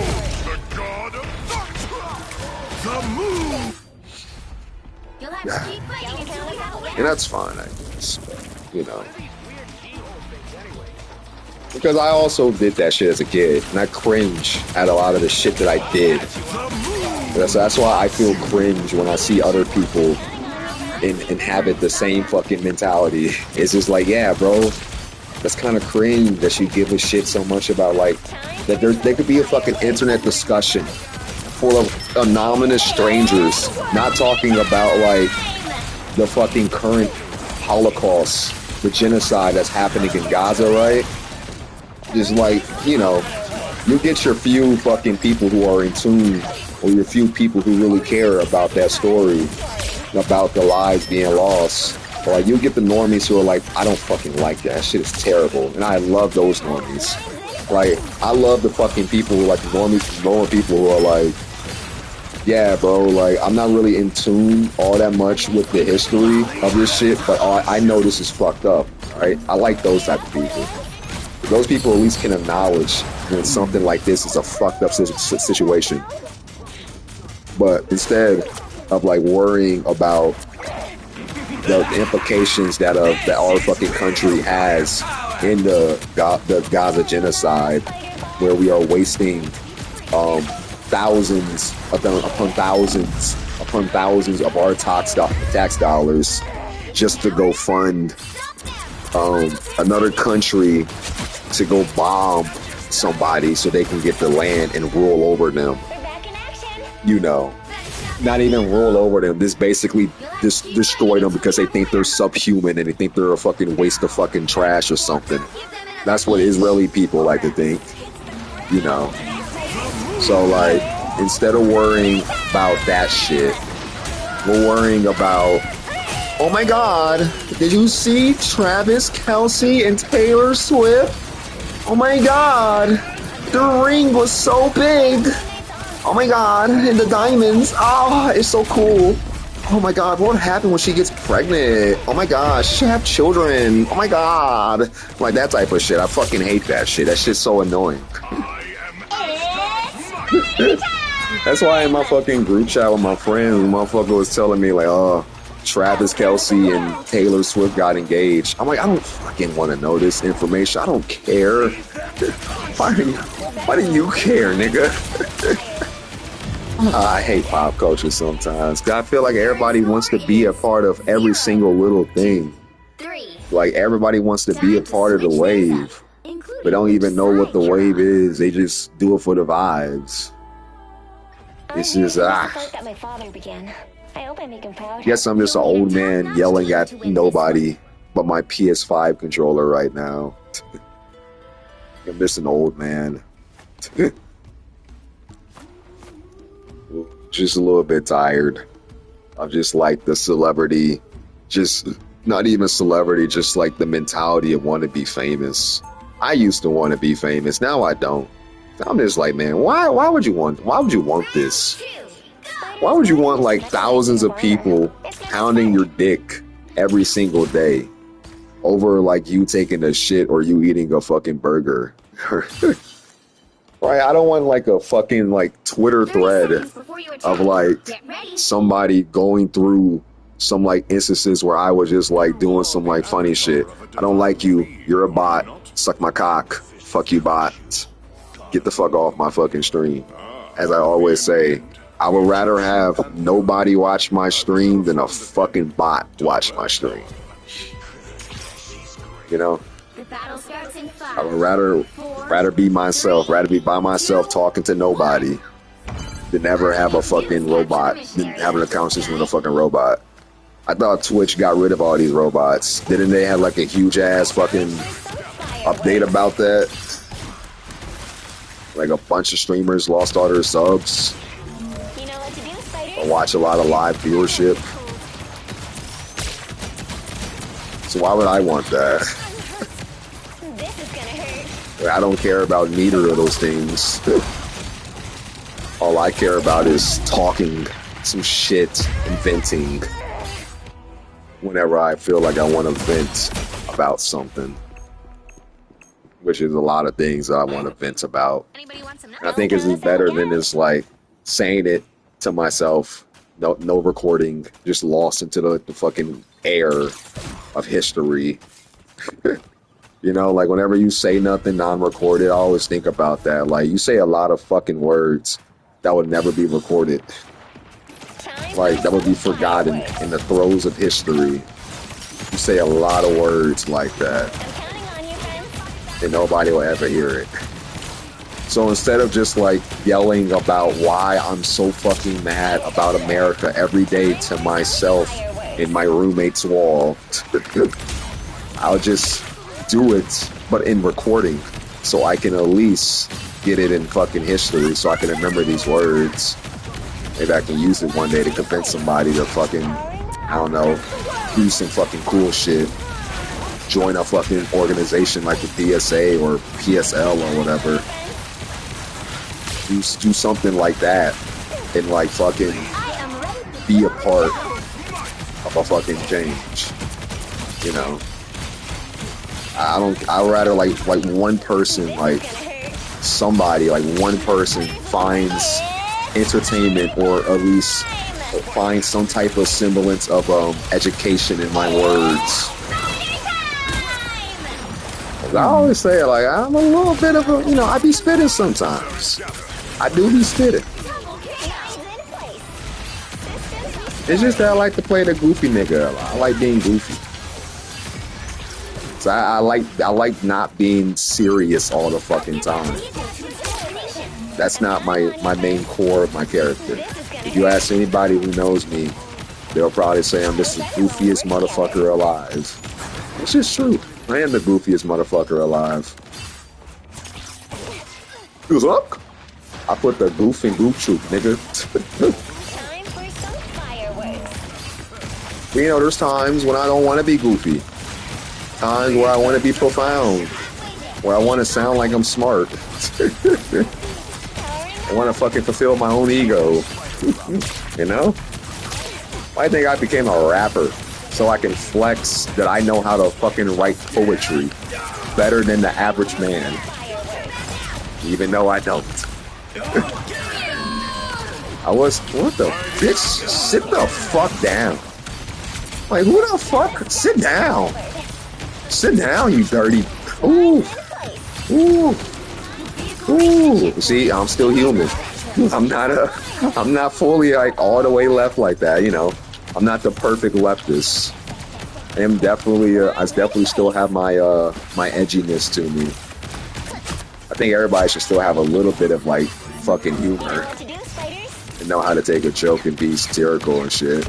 And that's fine, I guess. You know. Because I also did that shit as a kid, and I cringe at a lot of the shit that I did. That's why I feel cringe when I see other people inhabit the same fucking mentality. It's just like, yeah, bro, that's kind of cringe that you give a shit so much about, like, that there could be a fucking internet discussion full of anonymous strangers not talking about, like, the fucking current Holocaust, the genocide that's happening in Gaza, right? Just like, you know, you get your few fucking people who are in tune, or your few people who really care about that story, about the lives being lost. Or like, you get the normies who are like, I don't fucking like that shit, is terrible. And I love those normies. Like, I love the fucking people who like the normies, normal people who are like, yeah, bro, like, I'm not really in tune all that much with the history of this shit, but I know this is fucked up, right? I like those type of people. Those people at least can acknowledge when something like this is a fucked up situation. But instead of like worrying about the implications that our fucking country has in the Gaza genocide, where we are wasting thousands upon thousands of our tax dollars just to go fund another country to go bomb somebody so they can get the land and rule over them. You know, not even rule over them. This basically just destroy them because they think they're subhuman and they think they're a fucking waste of fucking trash or something. That's what Israeli people like to think, you know. So like, instead of worrying about that shit, we're worrying about, oh my God, did you see Travis Kelce and Taylor Swift? Oh my God, the ring was so big. Oh my God, and the diamonds, it's so cool. Oh my God, what happened when she gets pregnant? Oh my gosh, she should have children. Oh my God. Like that type of shit. I fucking hate that shit. That shit's so annoying. That's why in my fucking group chat with my friends, the motherfucker was telling me like, Travis Kelce and Taylor Swift got engaged. I'm like, I don't fucking want to know this information. I don't care. Why do you care, nigga? I hate pop culture sometimes. 'Cause I feel like everybody wants to be a part of every single little thing. 3. Like everybody wants to be a part of the wave, but don't even know what the wave is. They just do it for the vibes. It's just that my father began. I hope I make him proud. Guess I'm just an old man yelling at nobody but my PS5 controller right now. I'm just an old man. Just a little bit tired. I'm just like the celebrity, just not even celebrity, just like the mentality of want to be famous. I used to want to be famous. Now I don't. I'm just like, man, why would you want this? Why would you want like thousands of people pounding your dick every single day over like you taking a shit or you eating a fucking burger? Right? I don't want like a fucking like Twitter thread of like somebody going through some like instances where I was just like doing some like funny shit. I don't like you. You're a bot. Suck my cock. Fuck you, bot. Get the fuck off my fucking stream. As I always say, I would rather have nobody watch my stream than a fucking bot watch my stream. You know? I would rather be myself, rather be by myself talking to nobody than ever have a fucking robot, than having a conversation with a fucking robot. I thought Twitch got rid of all these robots. Didn't they have like a huge ass fucking update about that? Like a bunch of streamers lost all their subs. You know what to do, Spider? I watch a lot of live viewership. So why would I want that? This is gonna hurt. I don't care about neither of those things. All I care about is talking some shit and venting whenever I feel like I want to vent about something, which is a lot of things that I want to vent about. And I think it's better than just like saying it to myself, no recording, just lost into the fucking air of history. You know, like whenever you say nothing non-recorded, I always think about that. Like you say a lot of fucking words that would never be recorded. Like that would be forgotten in the throes of history. You say a lot of words like that, and nobody will ever hear it. So instead of just like yelling about why I'm so fucking mad about America every day to myself in my roommate's wall, I'll just do it, but in recording, so I can at least get it in fucking history, so I can remember these words. Maybe I can use it one day to convince somebody to fucking, I don't know, do some fucking cool shit. Join a fucking organization like the DSA or PSL or whatever. Do something like that and like fucking be a part of a fucking change. You know? I'd rather like one person, like somebody, like one person finds entertainment or at least find some type of semblance of education in my words. I always say, like, I'm a little bit of a, you know, I be spitting sometimes. I do be spitting. It's just that I like to play the goofy nigga. I like being goofy. So I like not being serious all the fucking time. That's not my main core of my character. If you ask anybody who knows me, they'll probably say I'm just the goofiest motherfucker alive. It's just true. I am the goofiest motherfucker alive. Who's up? I put the goof in goof troop, nigga. Time for some fireworks. You know, there's times when I don't want to be goofy. Times where I want to be profound. Where I want to sound like I'm smart. I want to fucking fulfill my own ego. You know? I think I became a rapper so I can flex that I know how to fucking write poetry better than the average man. Even though I don't. I was, what the bitch? Sit the fuck down. Like, who the fuck? Sit down. Sit down, you dirty. Ooh. Ooh. Ooh. See, I'm still human. I'm not fully like all the way left like that, you know. I'm not the perfect leftist. I definitely still have my my edginess to me. I think everybody should still have a little bit of like fucking humor and know how to take a joke and be satirical and shit.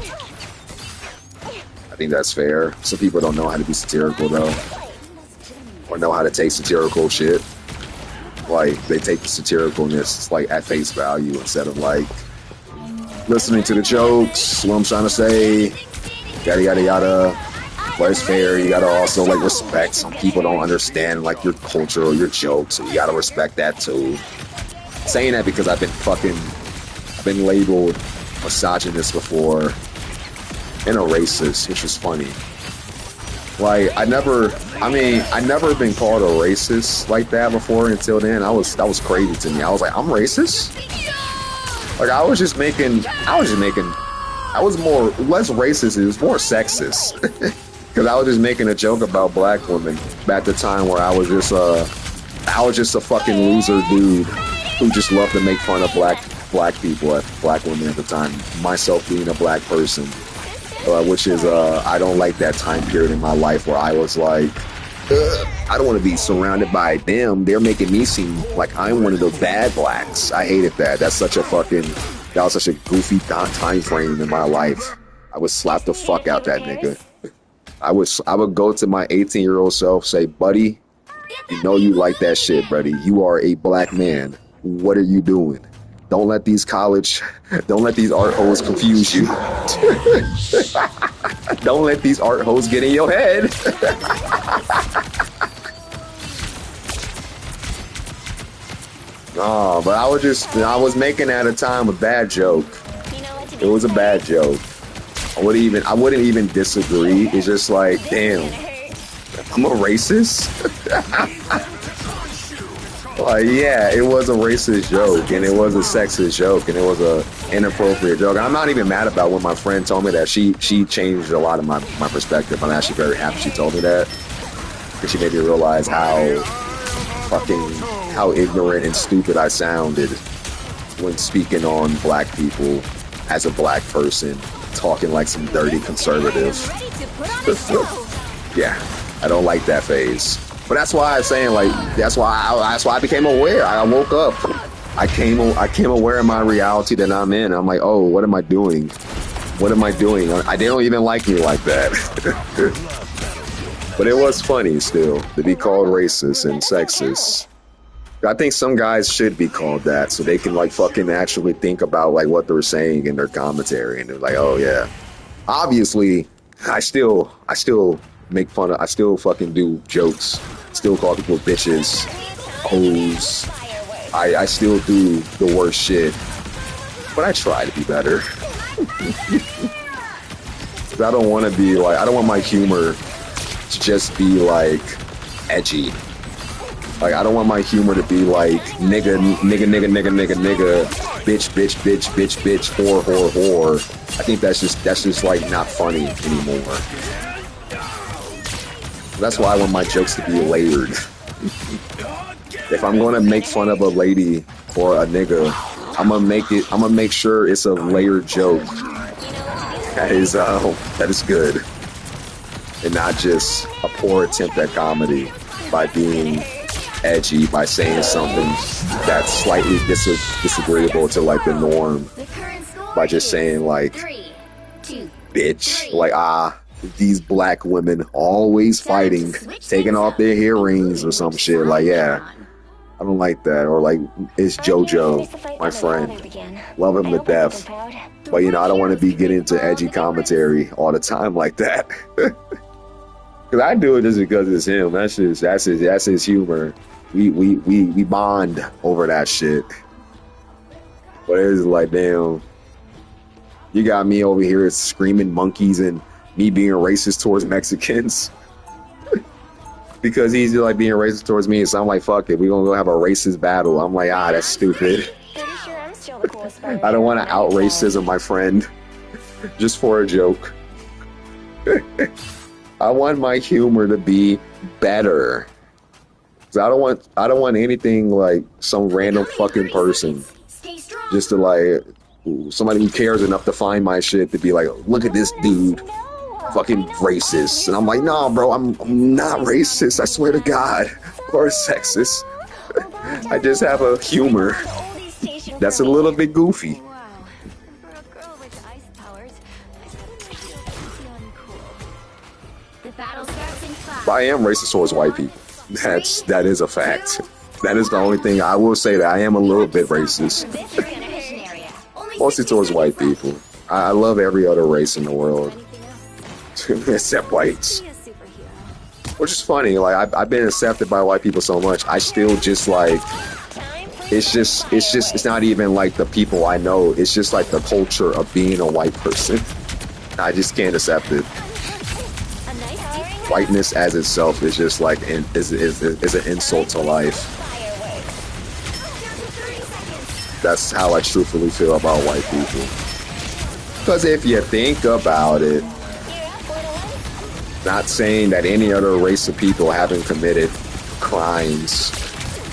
I think that's fair. Some people don't know how to be satirical though, or know how to take satirical shit. Like they take the satiricalness like at face value instead of like listening to the jokes. What I'm trying to say, yada yada yada. But it's fair. You gotta also like respect. Some people don't understand like your culture or your jokes, so you gotta respect that too. Saying that because I've been labeled misogynist before and a racist, which is funny. Like I never been called a racist like that before until then. That was crazy to me. I was like, I'm racist? Like I was more less racist, it was more sexist. Cause I was just making a joke about black women at the time where I was just a fucking loser dude who just loved to make fun of black people, black women at the time, myself being a black person. Which is, I don't like that time period in my life where I was like, I don't want to be surrounded by them. They're making me seem like I'm one of the bad blacks. I hated that. That was such a goofy time frame in my life. I would slap the fuck out that nigga. I would go to my 18-year-old self, say, buddy, you know you like that shit, buddy. You are a black man. What are you doing? Don't let these art hoes confuse you. Don't let these art hoes get in your head. No, but I was making at a time a bad joke. It was a bad joke. I wouldn't even disagree. It's just like, damn, I'm a racist? Like, yeah, it was a racist joke, and it was a sexist joke, and it was a inappropriate joke. I'm not even mad about when my friend told me that. She changed a lot of my perspective. I'm actually very happy she told me that, because she made me realize how ignorant and stupid I sounded when speaking on black people as a black person, talking like some dirty conservative. Yeah, I don't like that phase. But that's why I'm saying, like, that's why I became aware. I woke up. I came aware of my reality that I'm in. I'm like, oh, what am I doing? What am I doing? They don't even like me like that. But it was funny still to be called racist and sexist. I think some guys should be called that so they can like fucking actually think about like what they're saying in their commentary, and they're like, oh yeah. Obviously, I still make fun of, I still fucking do jokes, still call people bitches, hoes. I still do the worst shit, but I try to be better. I don't want to be like, I don't want my humor to just be like edgy. Like, I don't want my humor to be like nigga, bitch, whore. I think that's just like not funny anymore. That's why I want my jokes to be layered. If I'm gonna make fun of a lady or a nigga, I'm gonna make sure it's a layered joke that is good, and not just a poor attempt at comedy by being edgy, by saying something that's slightly disagreeable to like the norm, by just saying like bitch, like these black women always fighting, taking off their earrings or some shit. Like, yeah, I don't like that. Or like, it's JoJo, my friend, love him to death, but you know, I don't want to be getting into edgy commentary all the time like that. Cause I do it just because it's him. That's his humor. We bond over that shit. But it's like, damn, you got me over here screaming monkeys and me being racist towards Mexicans. Because he's like being racist towards me, so I'm like, fuck it, we're gonna go have a racist battle. I'm like, that's stupid. I don't want to out racism my friend just for a joke. I want my humor to be better. 'Cause I don't want anything like some random fucking person Stay strong. just to like somebody who cares enough to find my shit to be like, look at this dude, fucking racist. And I'm like, nah, bro, I'm not racist. I swear to God, or sexist. I just have a humor that's a little bit goofy. Wow. For a girl with ice powers, I gotta feel pretty uncool. The battle starts in 5. But I am racist towards white people. That is a fact. That is the only thing I will say, that I am a little bit racist. This is gonna hurt. Area. Only Mostly 60 towards white seconds people. I love every other race in the world, except whites. Be a superhero. Which is funny. Like I've been accepted by white people so much, I still just like. It's not even like the people I know. It's just like the culture of being a white person. I just can't accept it. A nice deep Whiteness as itself is just like is an insult to life. That's how I truthfully feel about white people. Because if you think about it, not saying that any other race of people haven't committed crimes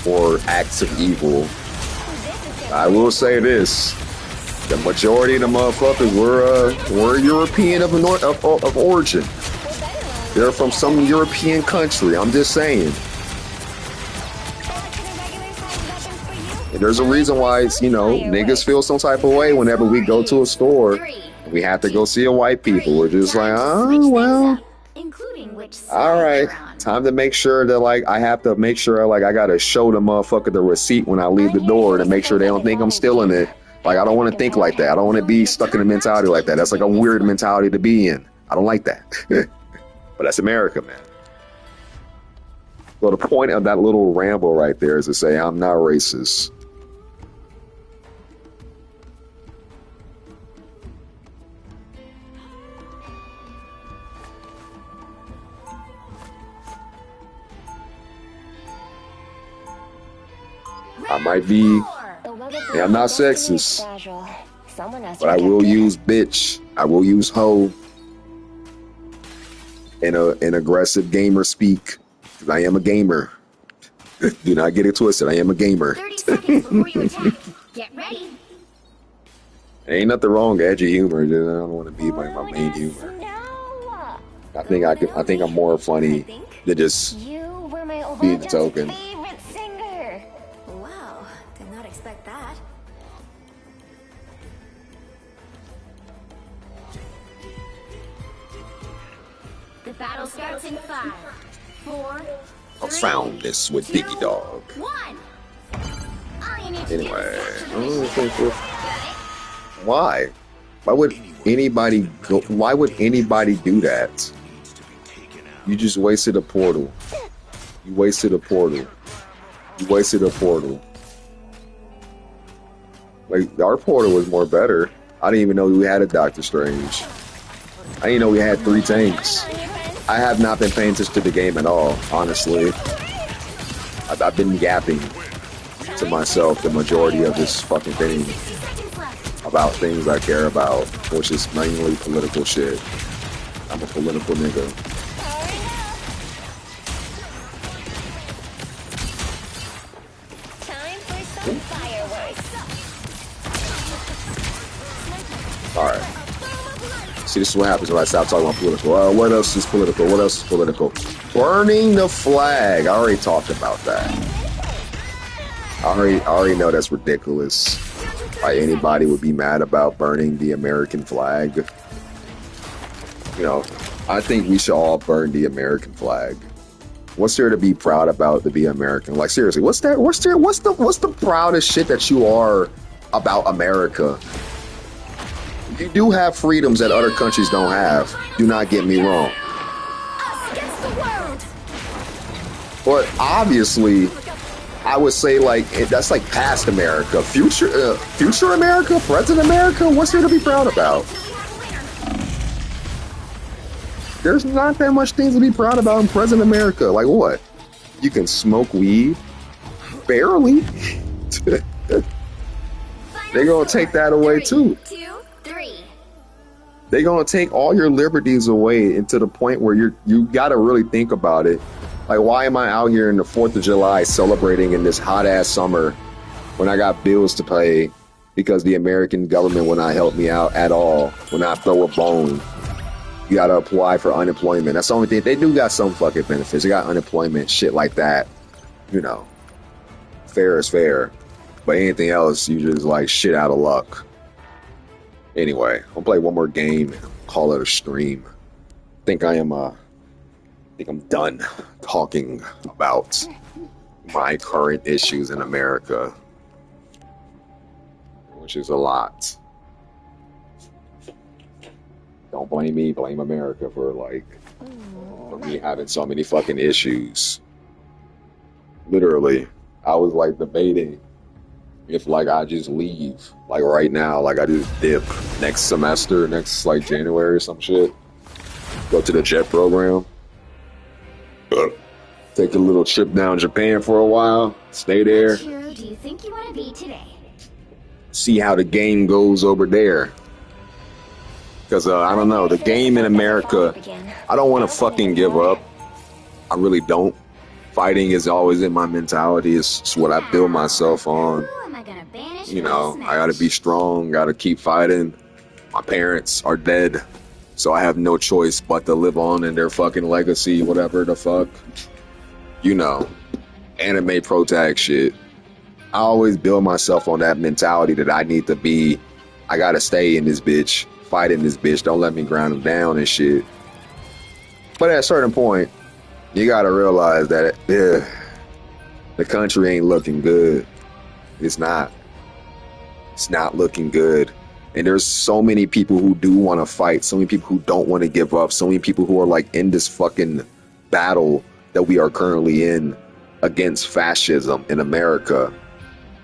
or acts of evil, I will say this: the majority of the motherfuckers were European of origin. They're from some European country. I'm just saying. And there's a reason why it's, niggas feel some type of way whenever we go to a store. We have to go see a white people. We're just like, oh, well, including which side all right. you're on. Time to make sure that, like, I have to make sure, like, I got to show the motherfucker the receipt when I leave the door to make sure they don't think I'm stealing it. Like, I don't want to think like that. I don't want to be stuck in a mentality like that. That's like a weird mentality to be in. I don't like that. But that's America, man. So the point of that little ramble right there is to say I'm not racist. I might be, I'm not sexist, but I will use bitch. I will use hoe in aggressive gamer speak. 'Cause I am a gamer. Do not get it twisted. I am a gamer. 30 seconds before you attack. Get ready. Ain't nothing wrong with edgy humor. I don't want to be my main humor. I think I'm more funny than just You were my being the token. favorite singer. Wow, did not expect that. The battle starts in 5, 4, I found this with Diggy Dog. 1. All you need to Anyway, do is capture the mission. why? Why would anybody go? Why would anybody do that? You just wasted a portal. You wasted a portal. You wasted a portal. Like, our portal was more better. I didn't even know we had a Doctor Strange. I didn't know we had 3 tanks. I have not been paying attention to the game at all, honestly. I've been yapping to myself the majority of this fucking thing 60 seconds left. about things I care about, which is mainly political shit. I'm a political nigga. Time for some fireworks. Alright. See, this is what happens when I stop talking about political. What else is political? What else is political? Burning the flag. I already talked about that. I already know that's ridiculous. Why anybody would be mad about burning the American flag. I think we should all burn the American flag. What's there to be proud about to be American? Like, seriously, what's the proudest shit that you are about America? You do have freedoms that other countries don't have. Do not get me wrong. Us against the world. But obviously, I would say like that's like past America, future America, present America. What's there to be proud about? There's not that much things to be proud about in present America. Like what? You can smoke weed, barely. They're gonna take that away too. 2, 3. They're gonna take all your liberties away, and to the point where you gotta really think about it. Like, why am I out here in the 4th of July celebrating in this hot ass summer when I got bills to pay because the American government will not help me out at all, will not throw a bone. You gotta apply for unemployment. That's the only thing. They do got some fucking benefits. They got unemployment, shit like that. You know, fair is fair. But anything else, you just like shit out of luck. Anyway, I'll play one more game and call it a stream. I think I'm done talking about my current issues in America, which is a lot. Don't blame me, blame America for me having so many fucking issues. Literally, I was like debating if like I just leave, like right now, like I just dip next semester, next like January or some shit, go to the JET program, take a little trip down Japan for a while, stay there, Which hero do you think you want to be today? see how the game goes over there. Because I don't know, the game in America, I don't want to fucking give up. I really don't. Fighting is always in my mentality. It's what I build myself on. Who am I gonna banish You from know, this I gotta match? be strong, gotta keep fighting. My parents are dead, so I have no choice but to live on in their fucking legacy, whatever the fuck. You know, anime pro tag shit. I always build myself on that mentality that I gotta stay in this bitch, fight in this bitch, don't let me grind them down and shit. But at a certain point, you gotta realize that, the country ain't looking good. It's not. It's not looking good. And there's so many people who do want to fight, so many people who don't want to give up, so many people who are like in this fucking battle that we are currently in against fascism in America,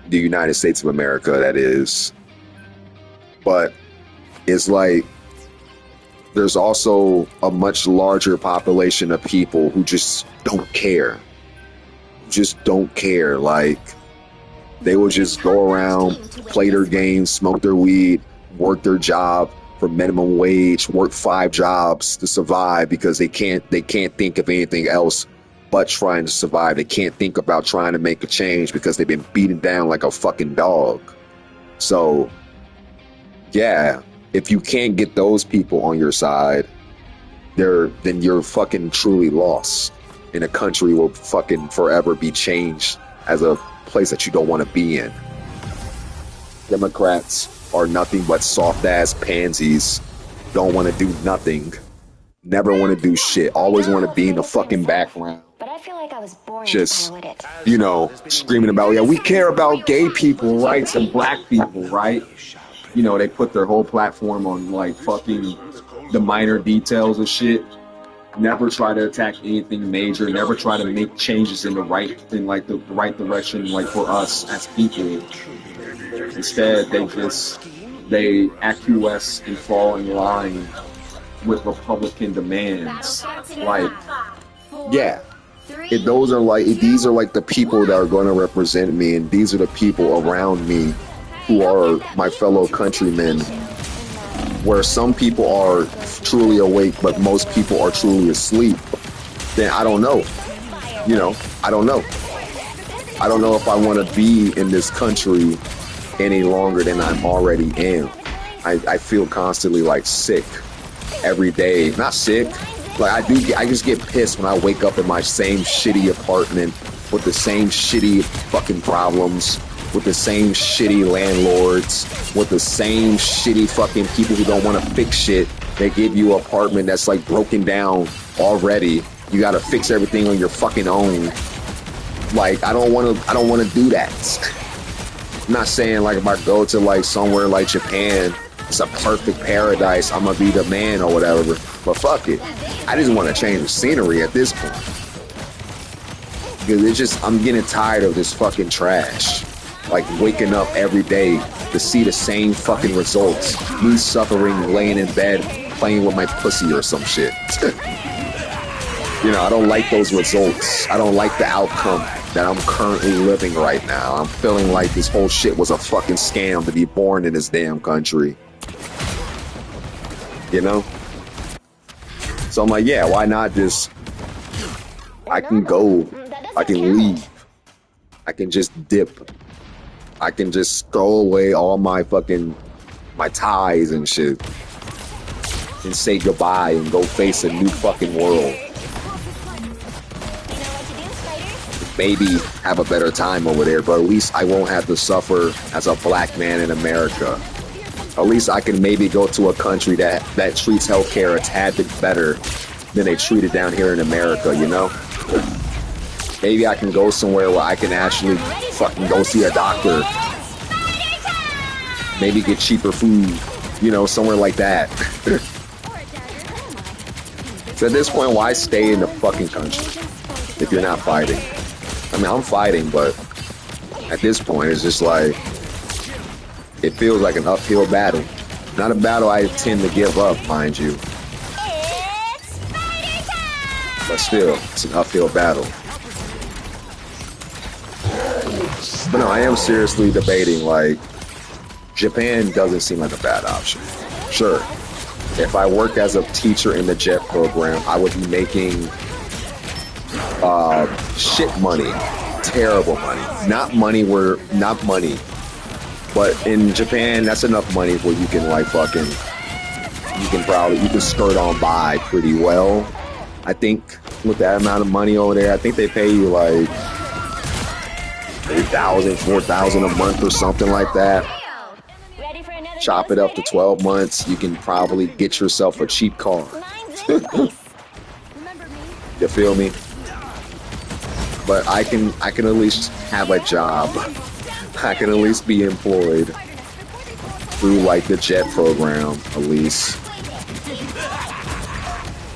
the United States of America, that is. But it's like there's also a much larger population of people who just don't care. Just don't care. Like, they will just go around, play their games, smoke their weed, work their job for minimum wage, work 5 jobs to survive because they can't think of anything else but trying to survive. They can't think about trying to make a change because they've been beaten down like a fucking dog. So, yeah, if you can't get those people on your side, then you're fucking truly lost. And a country will fucking forever be changed as a place that you don't want to be in. Democrats are nothing but soft ass pansies. Don't want to do nothing. Never want to do shit. Always want to be in the fucking background. But I feel like I was born Just, to pilot it. you know, screaming about, yeah, we care about gay people rights and black people, right? You know, they put their whole platform on like fucking the minor details of shit. Never try to attack anything major. Never try to make changes in the right direction, like for us as people. Instead, they acquiesce and fall in line with Republican demands. Like, yeah, these are like the people that are going to represent me, and these are the people around me who are my fellow countrymen. Where some people are truly awake, but most people are truly asleep, then I don't know. You know, I don't know. I don't know if I want to be in this country any longer than I'm already am. I feel constantly like sick every day. Not sick. Like I just get pissed when I wake up in my same shitty apartment with the same shitty fucking problems, with the same shitty landlords, with the same shitty fucking people who don't want to fix shit. They give you an apartment that's like broken down already. You gotta fix everything on your fucking own. Like, I don't want to do that. I'm not saying like if I go to like somewhere like Japan, it's a perfect paradise, I'm gonna be the man or whatever. But fuck it. I just want to change the scenery at this point. Because I'm getting tired of this fucking trash. Like waking up every day to see the same fucking results. Me suffering, laying in bed, playing with my pussy or some shit. You know, I don't like those results. I don't like the outcome that I'm currently living right now. I'm feeling like this whole shit was a fucking scam to be born in this damn country. you know? So I'm like, yeah, why not just, I can go, I can leave, I can just dip, I can just throw away all my fucking, my ties and shit, and say goodbye and go face a new fucking world. Maybe have a better time over there, but at least I won't have to suffer as a black man in America. At least I can maybe go to a country that treats healthcare a tad bit better than they treat it down here in America, you know? Maybe I can go somewhere where I can actually fucking go see a doctor. Maybe get cheaper food, you know, somewhere like that. So at this point, why stay in the fucking country if you're not fighting? I mean, I'm fighting, but at this point, it's just like, it feels like an uphill battle. Not a battle I tend to give up, mind you. But still, it's an uphill battle. But no, I am seriously debating, like, Japan doesn't seem like a bad option. Sure, if I worked as a teacher in the JET program, I would be making shit money, terrible money. Not money, but in Japan, that's enough money where you can like fucking, you can skirt on by pretty well. I think with that amount of money over there, I think they pay you like $3,000, $4,000 a month or something like that. Chop it up to 12 months, you can probably get yourself a cheap car. You feel me? But I can at least have a job. I can at least be employed through like the JET program, at least.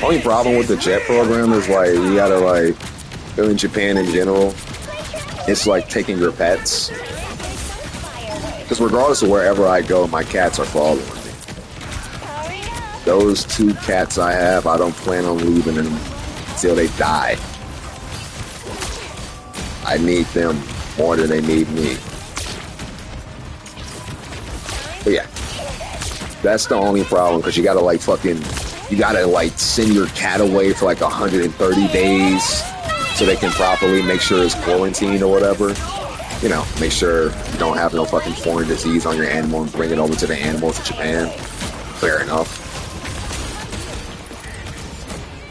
Only problem with the JET program is like you gotta like, in Japan in general, it's like taking your pets. Because regardless of wherever I go, my cats are following me. Those 2 cats I have, I don't plan on leaving them until they die. I need them more than they need me. But yeah, that's the only problem, because you gotta like fucking, you gotta like send your cat away for like 130 days so they can properly make sure it's quarantined or whatever. You know, make sure you don't have no fucking foreign disease on your animal and bring it over to the animals in Japan. Fair enough.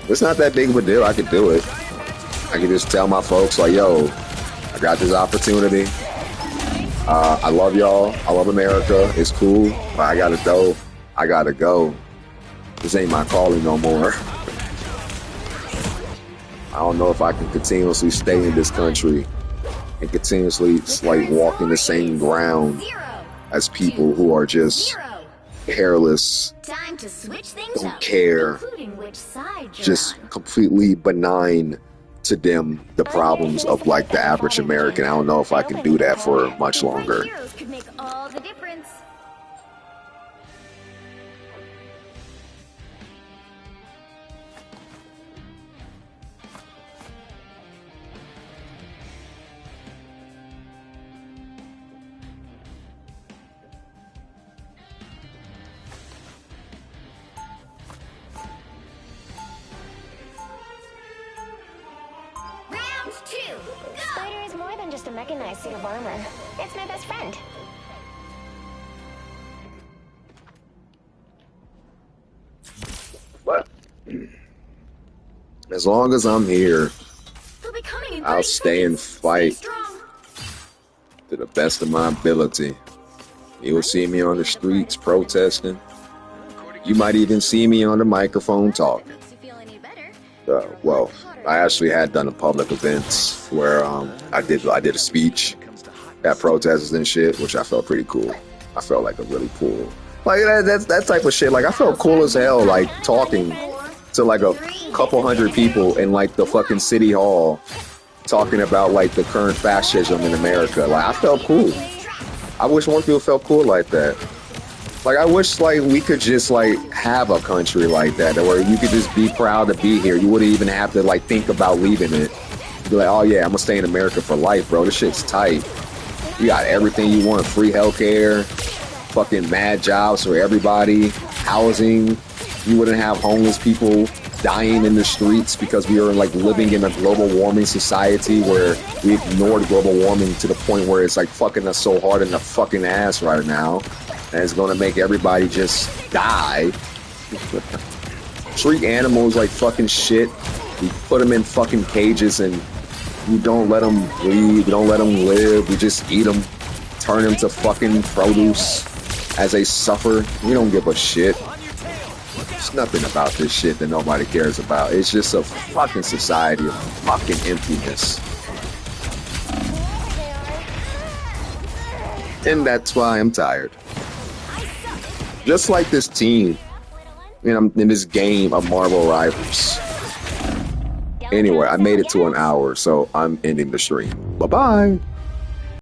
It's not that big of a deal. I could do it. I could just tell my folks like, yo, I got this opportunity. I love y'all. I love America. It's cool, but I gotta go. I gotta go. This ain't my calling no more. I don't know if I can continuously stay in this country and continuously like walking the same ground as people who are just careless, don't care, just completely benign to them the problems of like the average American. I don't know if I can do that for much longer. Heroes could make all the difference. Round 2, go! Spider is more than just a mechanized suit of armor. It's my best friend. But as long as I'm here, They'll be coming in I'll 30 stay and seconds. fight Stay strong. to the best of my ability. You will see me on the streets protesting. You might even see me on the microphone talking. Makes you feel any better. Well, I actually had done a public events where I did a speech at protesters and shit, which I felt pretty cool. I felt like a really cool, like that type of shit. Like I felt cool as hell, like talking to like a couple hundred people in like the fucking city hall, talking about like the current fascism in America. Like I felt cool. I wish more people felt cool like that. Like I wish like we could just like have a country like that where you could just be proud to be here. You wouldn't even have to like think about leaving it. You'd be like, oh yeah, I'm gonna stay in America for life, bro. This shit's tight. You got everything you want, free healthcare, fucking mad jobs for everybody, housing, You wouldn't have homeless people dying in the streets because we are like living in a global warming society where we ignored global warming to the point where it's like fucking us so hard in the fucking ass right now. And it's going to make everybody just die. Treat animals like fucking shit. We put them in fucking cages and we don't let them breathe. We don't let them live. We just eat them. Turn them to fucking produce as they suffer. We don't give a shit. There's nothing about this shit that nobody cares about. It's just a fucking society of fucking emptiness. And that's why I'm tired. Just like this team, in this game of Marvel Rivals. Anyway, I made it to an hour, so I'm ending the stream. Bye-bye.